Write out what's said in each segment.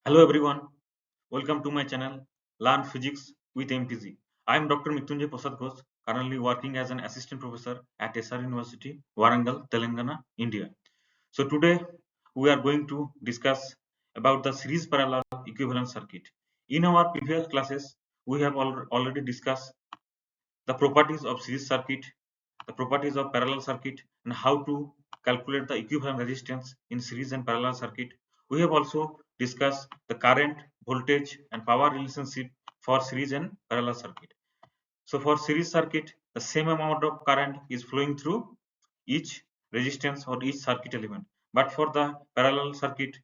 Hello everyone, welcome to my channel Learn Physics with MPG. I am Dr. Mrityunjay Prasad Ghosh, currently working as an assistant professor at SR University, Warangal, Telangana, India. So today we are going to discuss about the series parallel equivalent circuit. In our previous classes, we have already discussed the properties of series circuit, the properties of parallel circuit, and how to calculate the equivalent resistance in series and parallel circuit. We have also discussed the current, voltage, and power relationship for series and parallel circuit. So for series circuit, the same amount of current is flowing through each resistance or each circuit element. But for the parallel circuit,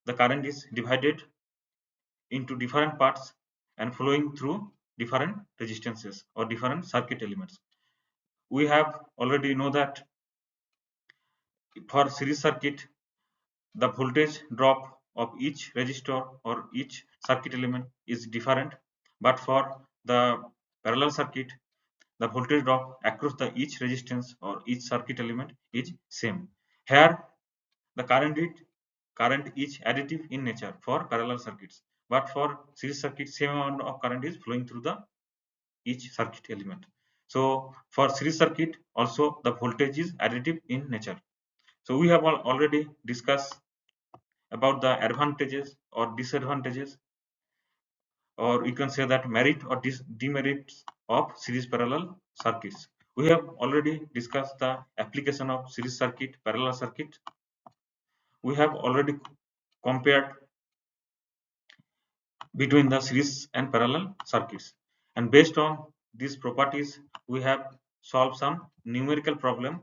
the current is divided into different parts and flowing through different resistances or different circuit elements. We have already know that for series circuit the voltage drop of each resistor or each circuit element is different, but for the parallel circuit the voltage drop across the each resistance or each circuit element is same. Here the current is additive in nature for parallel circuits, but for series circuit same amount of current is flowing through the each circuit element. So for series circuit also the voltage is additive in nature. So we have already discussed about the advantages or disadvantages, or you can say that merit or demerits of series parallel circuits. We have already discussed the application of series circuit, parallel circuit. We have already compared between the series and parallel circuits, and based on these properties we have solved some numerical problem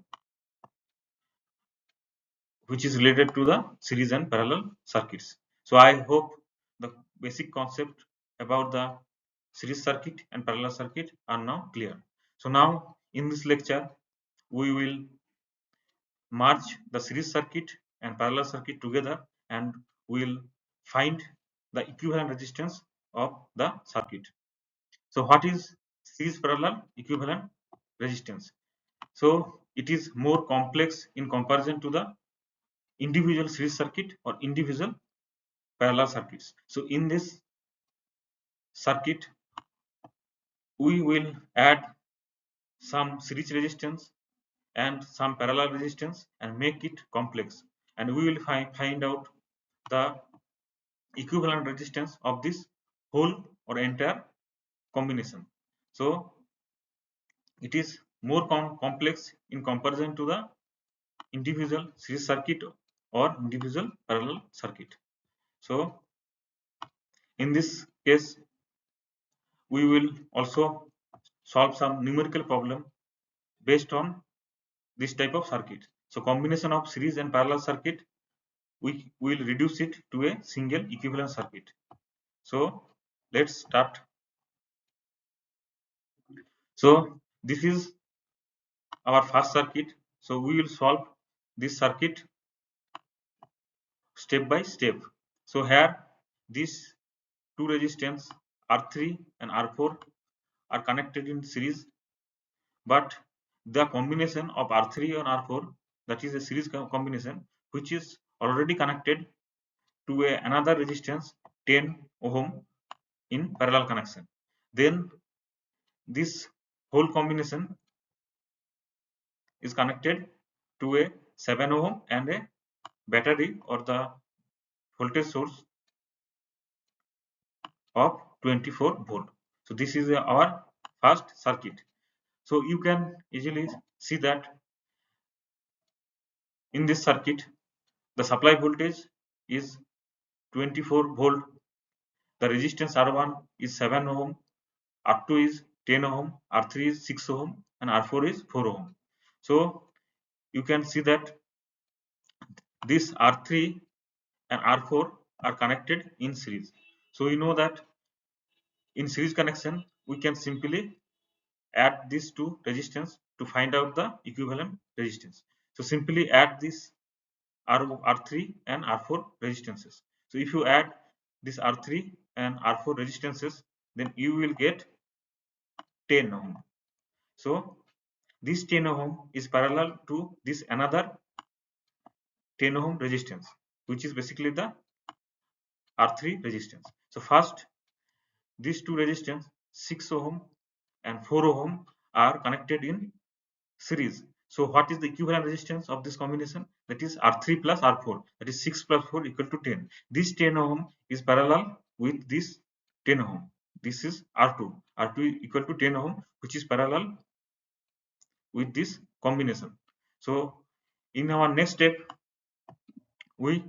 which is related to the series and parallel circuits. So I hope the basic concept about the series circuit and parallel circuit are now clear. So now in this lecture we will merge the series circuit and parallel circuit together and we will find the equivalent resistance of the circuit. So what is series parallel equivalent resistance? So it is more complex in comparison to the individual series circuit or individual parallel circuits. So in this circuit we will add some series resistance and some parallel resistance and make it complex, and we will find out the equivalent resistance of this whole or entire combination. So it is more complex in comparison to the individual series circuit or individual parallel circuit. So in this case we will also solve some numerical problem based on this type of circuit. So combination of series and parallel circuit, we will reduce it to a single equivalent circuit. So let's start. So this is our first circuit. So we will solve this circuit step by step. So here these two resistance R3 and R4 are connected in series, but the combination of R3 and R4, that is a series combination which is already connected to another resistance 10 ohm in parallel connection. Then this whole combination is connected to a 7 ohm and a battery or the voltage source of 24 volt. So this is our first circuit. So you can easily see that in this circuit the supply voltage is 24 volt, the resistance R1 is 7 ohm, R2 is 10 ohm, R3 is 6 ohm, and R4 is 4 ohm. So you can see that this R3 and R4 are connected in series. So you know that in series connection we can simply add these two resistance to find out the equivalent resistance. So simply add this R3 and R4 resistances. So if you add this R3 and R4 resistances, then you will get 10 ohm. So this 10 ohm is parallel to this another 10 ohm resistance, which is basically the R3 resistance. So first, these two resistance 6 ohm and 4 ohm are connected in series. So what is the equivalent resistance of this combination? That is R3 plus R4, that is 6 plus 4 equal to 10. This 10 ohm is parallel with this 10 ohm. This is R2 equal to 10 ohm, which is parallel with this combination. So in our next step, we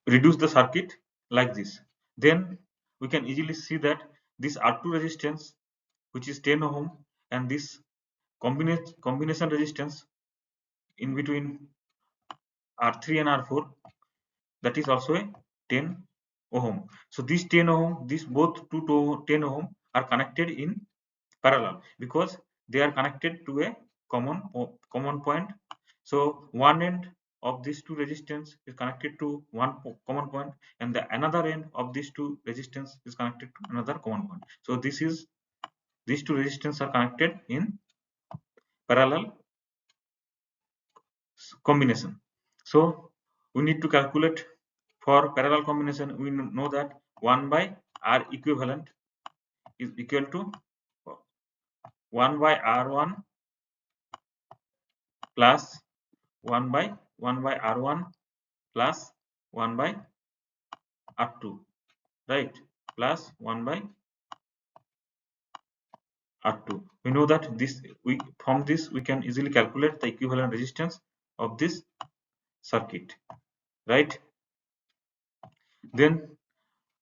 reduce the circuit like this. Then we can easily see that this R2 resistance, which is 10 ohm, and this combination resistance in between R3 and R4, that is also a 10 ohm. So these 10 ohm, these both two to 10 ohm are connected in parallel because they are connected to a common point. So one end of these two resistance is connected to one common point, and the another end of these two resistance is connected to another common point. So these two resistance are connected in parallel combination. So we need to calculate for parallel combination. We know that 1 by R equivalent is equal to 1 by R1 plus 1 by R1 plus 1 by R2, right, plus 1 by R2. We know that from this we can easily calculate the equivalent resistance of this circuit, right? Then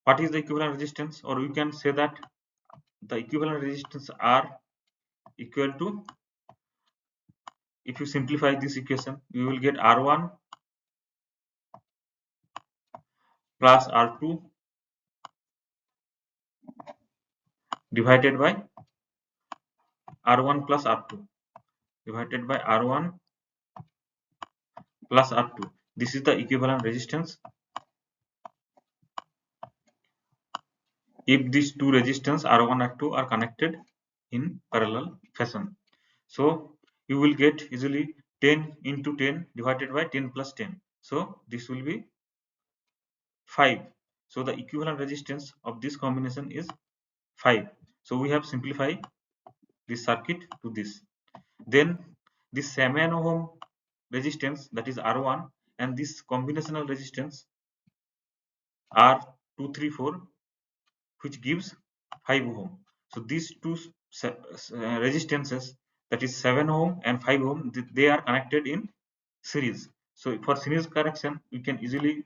what is the equivalent resistance, or we can say that the equivalent resistance R equal to, if you simplify this equation, you will get R1 plus R2 divided by R1 plus R2 divided by R1 plus R2. This is the equivalent resistance if these two resistance R1 and R2 are connected in parallel fashion. So you will get easily 10 into 10 divided by 10 plus 10. So this will be 5. So the equivalent resistance of this combination is 5. So we have simplified this circuit to this. Then this 7 ohm resistance, that is R1, and this combinational resistance R234, which gives 5 ohm. So these two resistances, that is 7 ohm and 5 ohm, they are connected in series. So for series connection, we can easily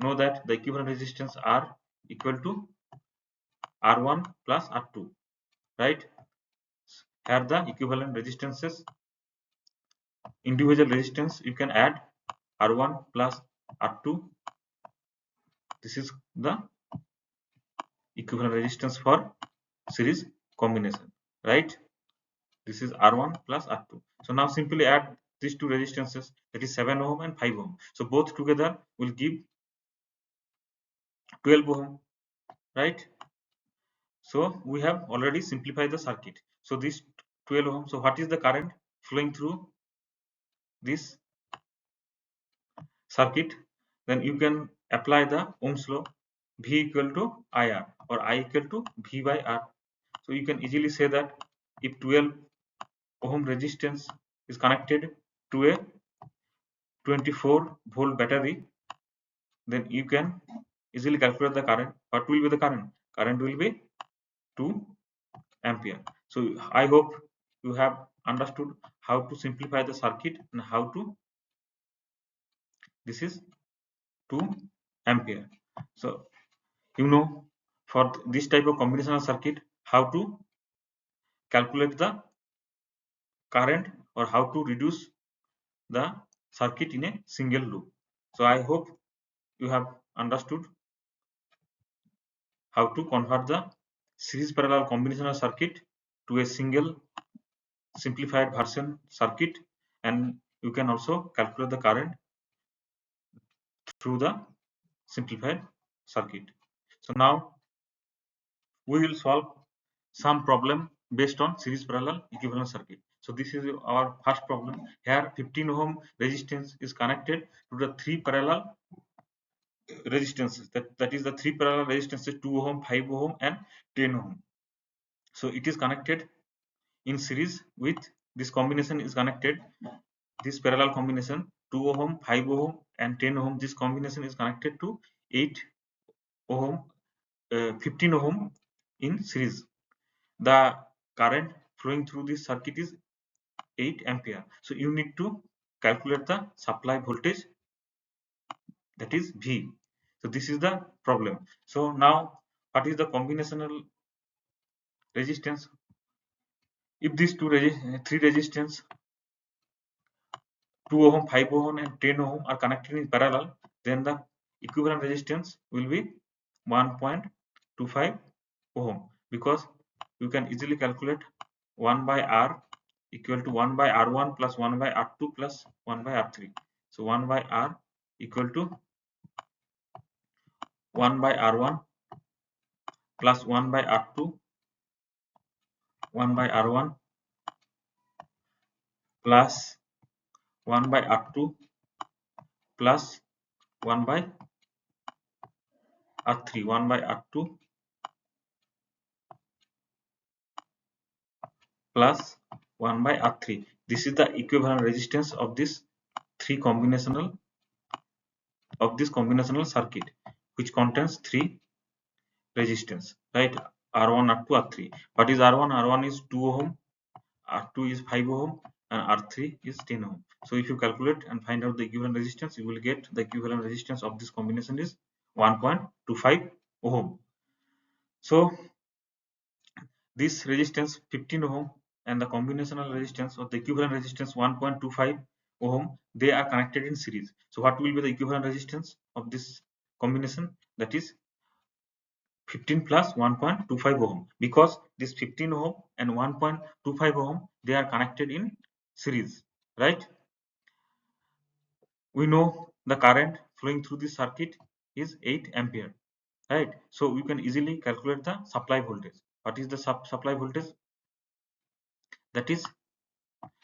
know that the equivalent resistance R equal to R1 plus R2, right? Here the equivalent resistances, individual resistance, you can add R1 plus R2. This is the equivalent resistance for series combination, right? This is R1 plus R2. So now simply add these two resistances, that is 7 ohm and 5 ohm. So both together will give 12 ohm, right? So we have already simplified the circuit. So this 12 ohm. So what is the current flowing through this circuit? Then you can apply the Ohm's law, V equal to IR or I equal to V by R. So you can easily say that if 12 ohm resistance is connected to a 24-volt battery, then you can easily calculate the current. What will be the current? Current will be 2 ampere. So I hope you have understood how to simplify the circuit and how to, this is 2 ampere. So you know, for this type of combinational circuit, how to calculate the current or how to reduce the circuit in a single loop. So I hope you have understood how to convert the series parallel combinational circuit to a single simplified version circuit, and you can also calculate the current through the simplified circuit. So now we will solve some problem based on series parallel equivalent circuit. So this is our first problem. Here 15 ohm resistance is connected to the three parallel resistances, that is the three parallel resistances, 2 ohm, 5 ohm and 10 ohm. So it is connected in series with this combination is connected, this parallel combination 2 ohm, 5 ohm and 10 ohm, this combination is connected to 8 ohm, 15 ohm in series. The current flowing through this circuit is 8 ampere. So you need to calculate the supply voltage, that is V. So this is the problem. So now what is the combinational resistance? If these three resistance 2 ohm, 5 ohm and 10 ohm are connected in parallel, then the equivalent resistance will be 1.25 ohm, because you can easily calculate 1 by R equal to 1 by R1 plus 1 by R2 plus 1 by R3. So 1 by R equal to 1 by R1 plus 1 by R2, 1 by R1 plus 1 by R2 plus 1 by R3, 1 by R2 plus 1 by R3. This is the equivalent resistance of this combinational circuit, which contains three resistance, right? R1, R2, R3. What is R1? R1 is 2 ohm, R2 is 5 ohm and R3 is 10 ohm. So if you calculate and find out the equivalent resistance, you will get the equivalent resistance of this combination is 1.25 ohm. So this resistance 15 ohm and the combinational resistance or the equivalent resistance 1.25 ohm, they are connected in series. So what will be the equivalent resistance of this combination? That is 15 plus 1.25 ohm, because this 15 ohm and 1.25 ohm, they are connected in series, right? We know the current flowing through this circuit is 8 ampere, right? So we can easily calculate the supply voltage. What is the supply voltage? That is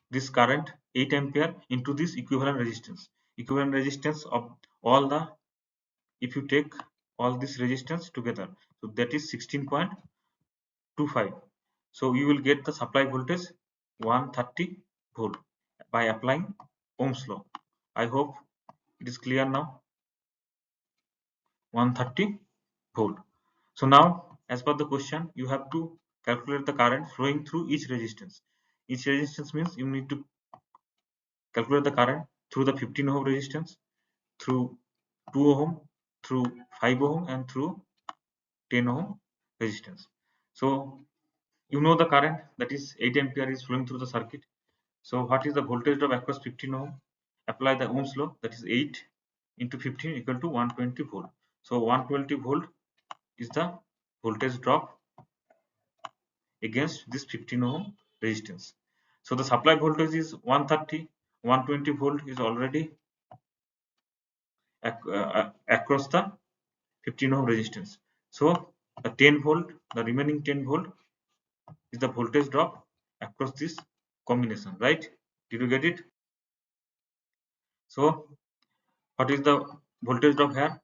this current 8 ampere into this equivalent resistance of all the, if you take all this resistance together, so that is 16.25. so you will get the supply voltage 130 volt by applying Ohm's law. I hope it is clear now. 130 volt. So now, as per the question, you have to calculate the current flowing through each resistance. Each resistance means you need to calculate the current through the 15 ohm resistance, through 2 ohm, through 5 ohm and through 10 ohm resistance. So you know the current, that is 8 ampere is flowing through the circuit. So what is the voltage drop across 15 ohm? Apply the Ohm's law, that is 8 into 15 equal to 120 volt. So 120 volt is the voltage drop against this 15 ohm resistance. So the supply voltage is 130, 120 volt is already across the 15 ohm resistance. So the 10 volt, the remaining 10 volt is the voltage drop across this combination, right? Did you get it? So what is the voltage drop here?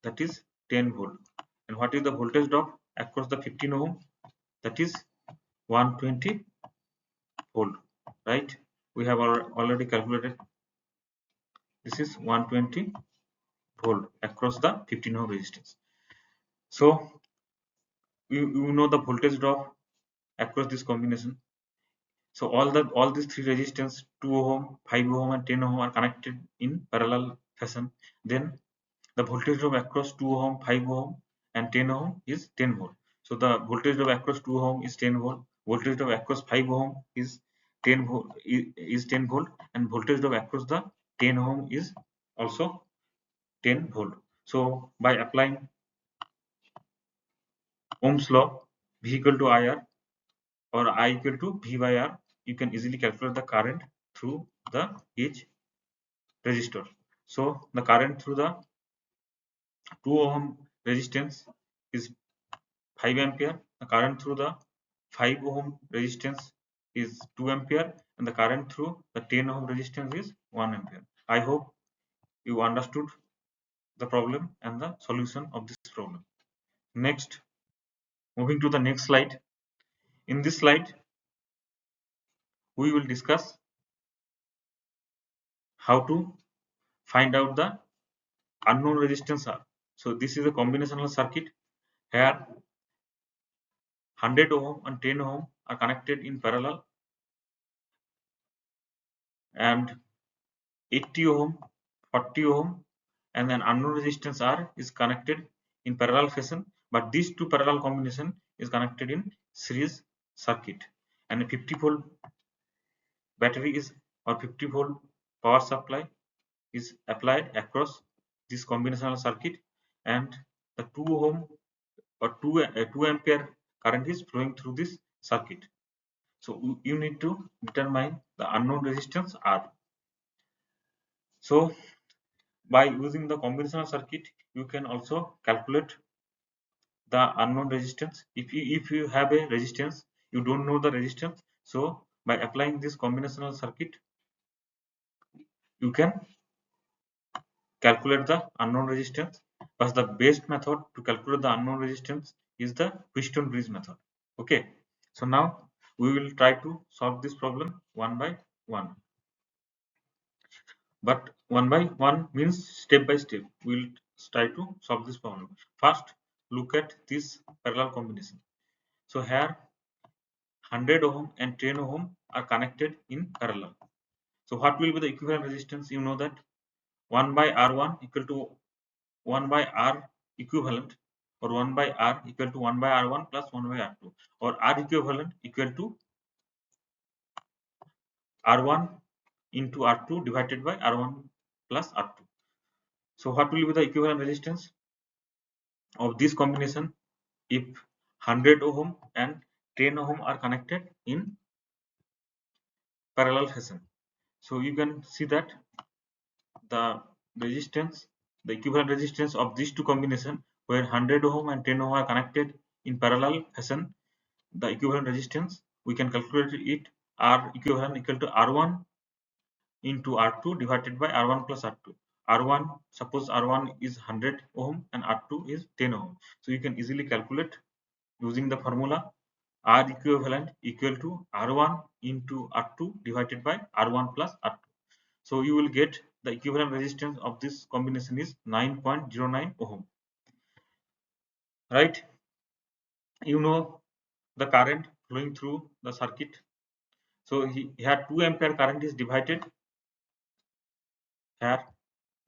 That is 10 volt. And what is the voltage drop across the 15 ohm? That is 120 volt, right? We have already calculated. This is 120 volt across the 15 ohm resistance. So you know the voltage drop across this combination. So all these three resistance 2 ohm, 5 ohm and 10 ohm are connected in parallel fashion. Then the voltage drop across 2 ohm, 5 ohm and 10 ohm is 10 volt. So the voltage drop across 2 ohm is 10 volt, voltage drop across 5 ohm is 10 volt, is 10 volt, and voltage drop across the 10 ohm is also 10 volt. So by applying Ohm's law, V equal to IR or I equal to V by R, you can easily calculate the current through the each resistor. So the current through the 2 ohm resistance is 5 ampere. The current through the 5 ohm resistance is 2 ampere, and the current through the 10 ohm resistance is 1 ampere. I hope you understood the problem and the solution of this problem. Next, moving to the next slide. In this slide, we will discuss how to find out the unknown resistance R. So this is a combinational circuit. Here 100 ohm and 10 ohm are connected in parallel, and 80 ohm, 40 ohm, and then unknown resistance R is connected in parallel fashion, but these two parallel combination is connected in series circuit, and a 50-volt battery is, or 50-volt power supply is applied across this combinational circuit, and the 2 ohm or 2 ampere current is flowing through this circuit. So you need to determine the unknown resistance R. So by using the combinational circuit, you can also calculate the unknown resistance. If you have a resistance, you don't know the resistance, so by applying this combinational circuit, you can calculate the unknown resistance. But the best method to calculate the unknown resistance is the Wheatstone bridge method. Okay, so now we will try to solve this problem one by one. But one by one means step by step. We'll try to solve this problem. First, look at this parallel combination. So here 100 ohm and 10 ohm are connected in parallel. So what will be the equivalent resistance? You know that 1 by R1 equal to 1 by R equivalent, or 1 by R equal to 1 by R1 plus 1 by R2, or R equivalent equal to R1 into R2 divided by R1 plus R2. So what will be the equivalent resistance of this combination if 100 ohm and 10 ohm are connected in parallel fashion? So you can see that the resistance, the equivalent resistance of these two combination, where 100 ohm and 10 ohm are connected in parallel fashion, the equivalent resistance we can calculate it R equivalent equal to R1 into R2 divided by R1 plus R2. R1, suppose R1 is 100 ohm and R2 is 10 ohm. So you can easily calculate using the formula R equivalent equal to R1 into R2 divided by R1 plus R2. So you will get the equivalent resistance of this combination is 9.09 ohm. Right? You know the current flowing through the circuit. So here 2 ampere current is divided here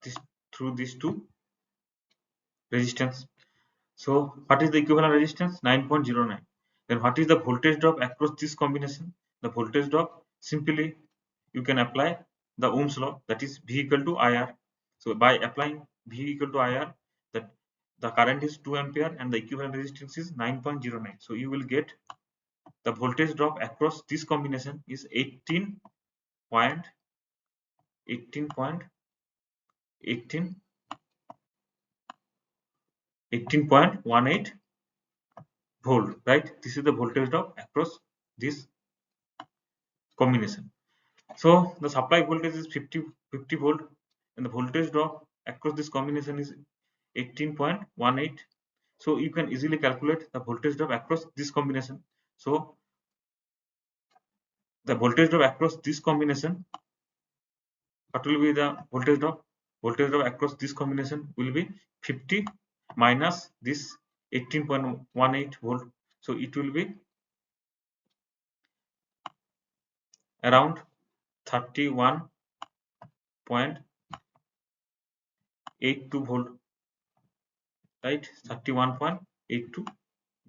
this through these two resistance. So what is the equivalent resistance? 9.09. Then what is the voltage drop across this combination? The voltage drop, simply you can apply the Ohm's law, that is V equal to IR. So by applying V equal to IR, that the current is 2 ampere and the equivalent resistance is 9.09. So you will get the voltage drop across this combination is 18.18 volt, right? This is the voltage drop across this combination. So the supply voltage is 50 volt, and the voltage drop across this combination is 18.18. So you can easily calculate the voltage drop across this combination. So the voltage drop across this combination, what will be the voltage drop? Voltage drop across this combination will be 50 minus this 18.18 volt. So it will be around 31.82 volt, right? 31.82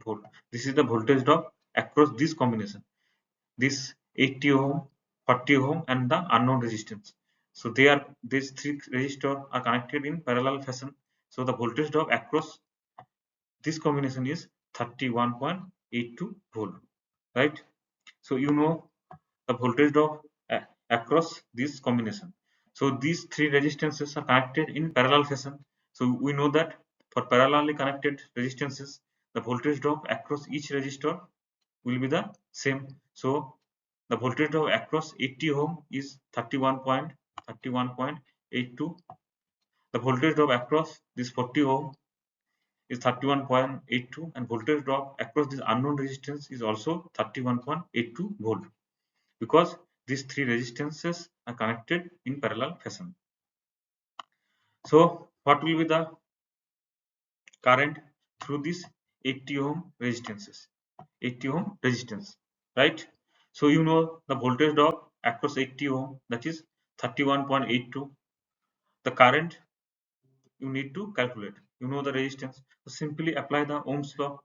volt. This is the voltage drop across this combination, this 80 ohm, 40 ohm, and the unknown resistance. So these three resistors are connected in parallel fashion. So the voltage drop across this combination is 31.82 volt, right? So you know the voltage drop across this combination. So these three resistances are connected in parallel fashion. So we know that for parallelly connected resistances, the voltage drop across each resistor will be the same. So the voltage drop across 80 ohm is 31.82. the voltage drop across this 40 ohm is 31.82 and voltage drop across this unknown resistance is also 31.82 volt because these three resistances are connected in parallel fashion. So what will be the current through this 80 ohm resistances, 80 ohm resistance, right? So you know the voltage drop across 80 ohm, that is 31.82. The current you need to calculate, you know the resistance, so simply apply the Ohm's law.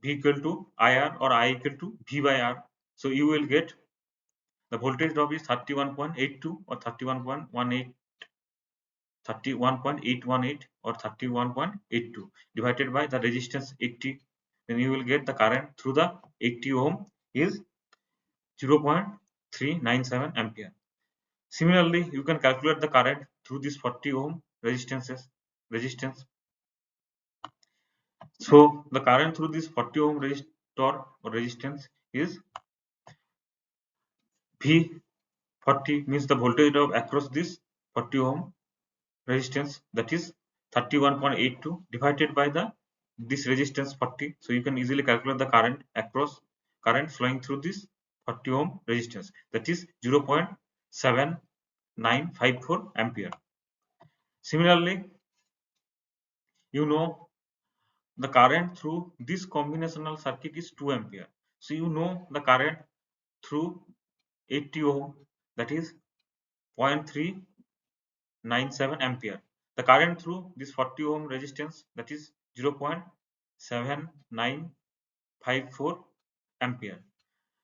V equal to IR or I equal to V by R. So you will get the voltage drop is 31.82 or 31.818 or 31.82 divided by the resistance 80, then you will get the current through the 80 ohm is 0.397 ampere. Similarly, you can calculate the current through this 40 ohm resistance. So the current through this 40 ohm resistor or resistance is V40, means the voltage drop across this 40 ohm resistance, that is 31.82 divided by the this resistance 40. So you can easily calculate the current flowing through this 40 ohm resistance, that is 0.7954 ampere. Similarly, you know the current through this combinational circuit is 2 ampere. So you know the current through 80 ohm, that is 0.397 ampere. The current through this 40 ohm resistance, that is 0.7954 ampere.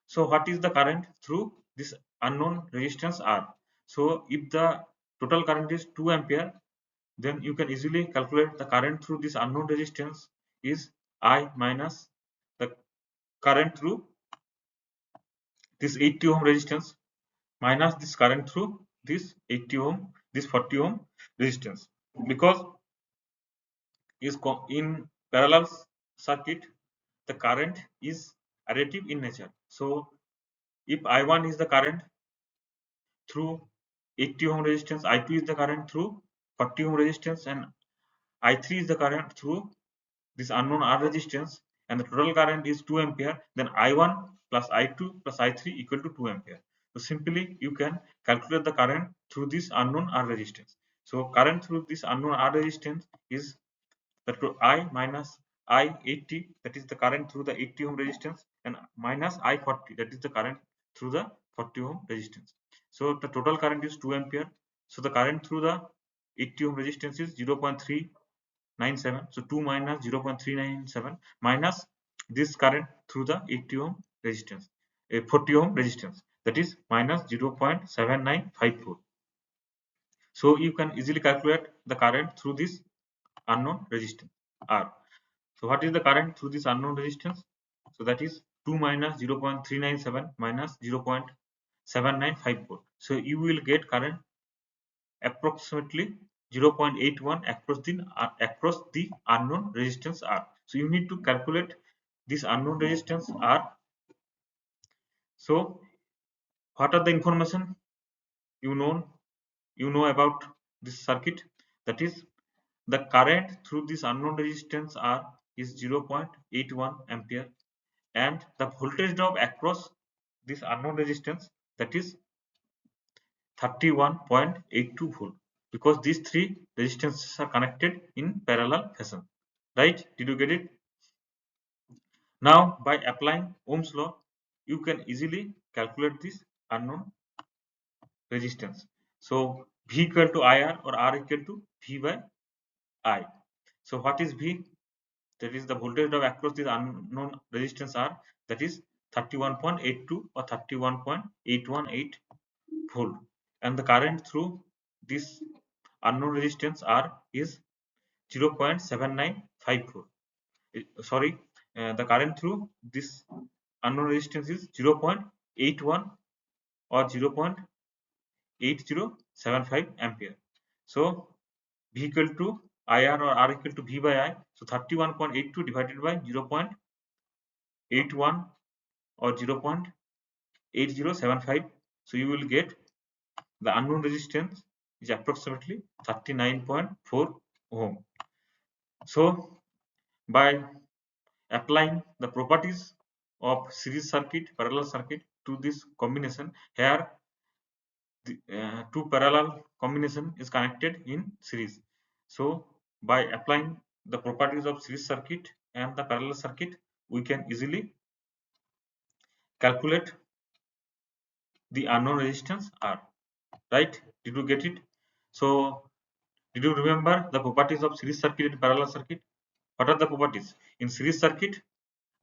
So what is the current through this unknown resistance R? So if the total current is 2 ampere, then you can easily calculate the current through this unknown resistance is I minus the current through this 80 ohm resistance minus this current through this 80 ohm, this 40 ohm resistance, because is in parallel circuit the current is additive in nature. So if I1 is the current through 80 ohm resistance, I2 is the current through 40 ohm resistance, and I3 is the current through this unknown R resistance, and the total current is 2 ampere, then I1 plus I2 plus I3 equal to 2 ampere. So simply you can calculate the current through this unknown R resistance. So current through this unknown R resistance is the I minus I80, that is the current through the 80 ohm resistance, and minus I40, that is the current through the 40 ohm resistance. So the total current is 2 ampere. So the current through the 80 ohm resistance is 0.397. So 2 minus 0.397 minus this current through the 80 ohm resistance, a 40 ohm resistance, that is minus 0.7954. So you can easily calculate the current through this unknown resistance R. So what is the current through this unknown resistance? So that is 2 minus 0.397 minus 0.7954. So you will get current approximately 0.81 across the unknown resistance R. So you need to calculate this unknown resistance R. So what are the information you know about this circuit? That is the current through this unknown resistance R is 0.81 ampere, and the voltage drop across this unknown resistance, that is 31.82 volt, because these three resistances are connected in parallel fashion, right? Did you get it? Now by applying Ohm's law, you can easily calculate this unknown resistance. So V equal to IR or R equal to V by I. So what is V? That is the voltage drop across this unknown resistance R, that is 31.82 or 31.818 volt, and the current through this unknown resistance R is 0.7954. Sorry, the current through this unknown resistance is 0.81 or 0.8075 ampere. So V equal to IR or R equal to V by I. So 31.82 divided by 0.81 or 0.8075. So you will get the unknown resistance is approximately 39.4 ohm. So by applying the properties of series circuit, parallel circuit to this combination, here the two parallel combination is connected in series. So by applying the properties of series circuit and the parallel circuit, we can easily calculate the unknown resistance R. Right? Did you get it? So did you remember the properties of series circuit and parallel circuit? What are the properties? In series circuit,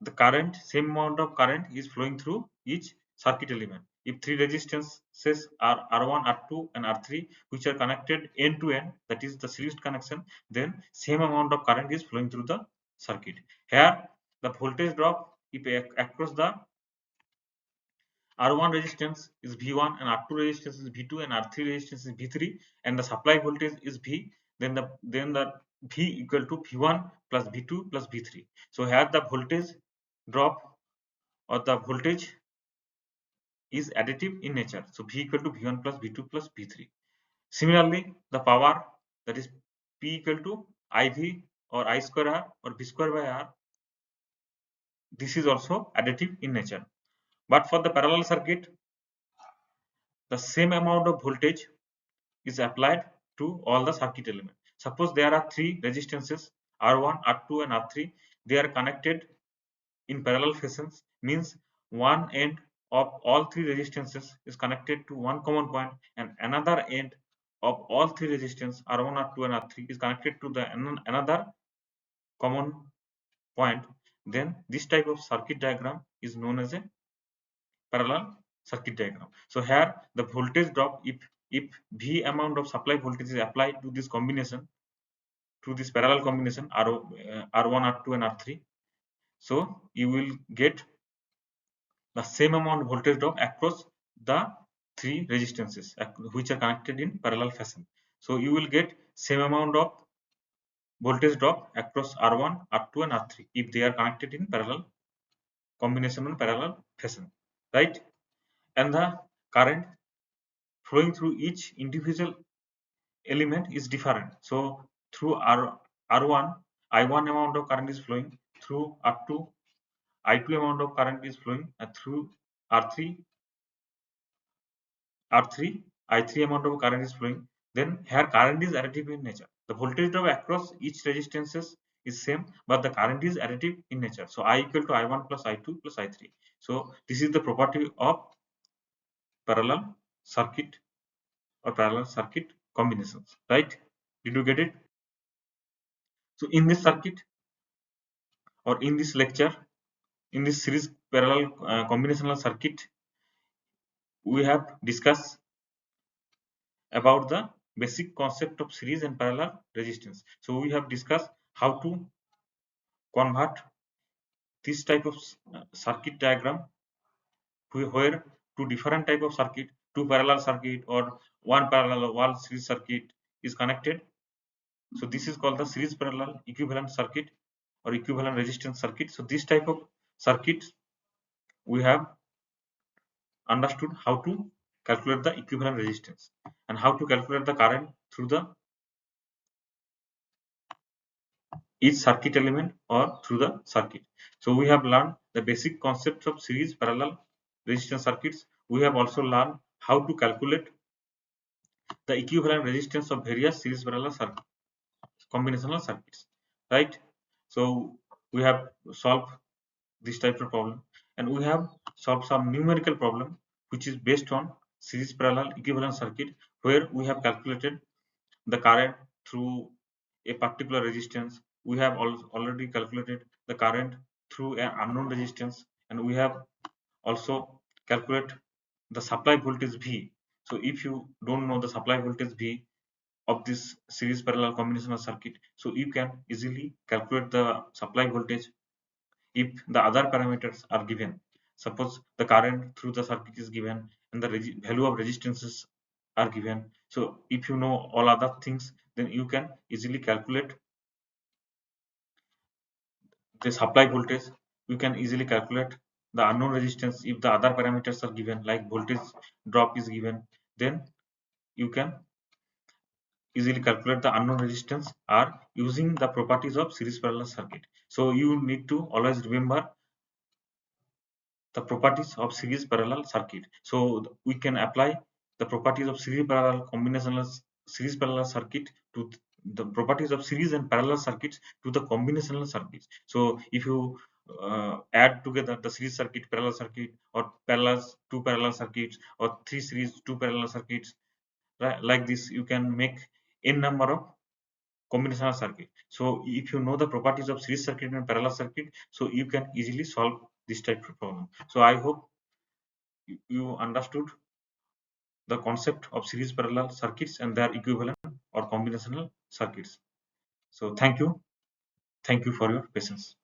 the current, same amount of current is flowing through each circuit element. If three resistances are R1, R2 and R3 which are connected end to end, that is the series connection, then same amount of current is flowing through the circuit. Here the voltage drop if across the R1 resistance is V1 and R2 resistance is V2 and R3 resistance is V3 and the supply voltage is V, then the V equal to V1 plus V2 plus V3. So here the voltage drop or the voltage is additive in nature. So V equal to V1 plus V2 plus V3. Similarly, the power, that is P equal to IV or I square R or V square by R, this is also additive in nature. But for the parallel circuit, the same amount of voltage is applied to all the circuit elements. Suppose there are three resistances R1, R2 and R3. They are connected in parallel fashions, means one end of all three resistances is connected to one common point and another end of all three resistance R1, R2 and R3 is connected to the another common point. Then this type of circuit diagram is known as a parallel circuit diagram. So here the voltage drop, if V amount of supply voltage is applied to this combination, to this parallel combination R1, R2 and R3, so you will get the same amount of voltage drop across the three resistances which are connected in parallel fashion. So you will get same amount of voltage drop across R1, R2 and R3 if they are connected in parallel combination and parallel fashion, right? And the current flowing through each individual element is different. So through R1, I1 amount of current is flowing, through R2, I2 amount of current is flowing, and through R3, R3, I3 amount of current is flowing. Then here current is additive in nature. The voltage drop across each resistances is same, but the current is additive in nature. So I equal to I1 plus I2 plus I3. So this is the property of parallel circuit or parallel circuit combinations, right? Did you get it? So in this circuit or in this lecture, in this series parallel combinational circuit, we have discussed about the basic concept of series and parallel resistance. So we have discussed how to convert this type of circuit diagram where two different type of circuit, two parallel circuit or one parallel or one series circuit is connected. So this is called the series parallel equivalent circuit or equivalent resistance circuit. So this type of circuit we have understood how to calculate the equivalent resistance and how to calculate the current through the each circuit element or through the circuit. So we have learned the basic concepts of series parallel resistance circuits. We have also learned how to calculate the equivalent resistance of various series parallel combinational circuits, right? So we have solved this type of problem and we have solved some numerical problem which is based on series parallel equivalent circuit where we have calculated the current through a particular resistance. We have already calculated the current through an unknown resistance and we have also calculate the supply voltage V. So if you don't know the supply voltage V of this series parallel combinational circuit, so you can easily calculate the supply voltage if the other parameters are given. Suppose the current through the circuit is given and the value of resistances are given. So if you know all other things, then you can easily calculate the supply voltage. You can easily calculate the unknown resistance if the other parameters are given, like voltage drop is given. Then you can easily calculate the unknown resistance are using the properties of series parallel circuit. So you need to always remember the properties of series parallel circuit. So we can apply the properties of series parallel circuit to the properties of series and parallel circuits to the combinational circuits. So if you add together the series circuit, parallel circuit, or two parallel circuits, or three series two parallel circuits, right, like this, you can make n number of combinational circuit. So if you know the properties of series circuit and parallel circuit, so you can easily solve this type of problem. So I hope you understood the concept of series parallel circuits and their equivalent or combinational circuits. So thank you for your patience.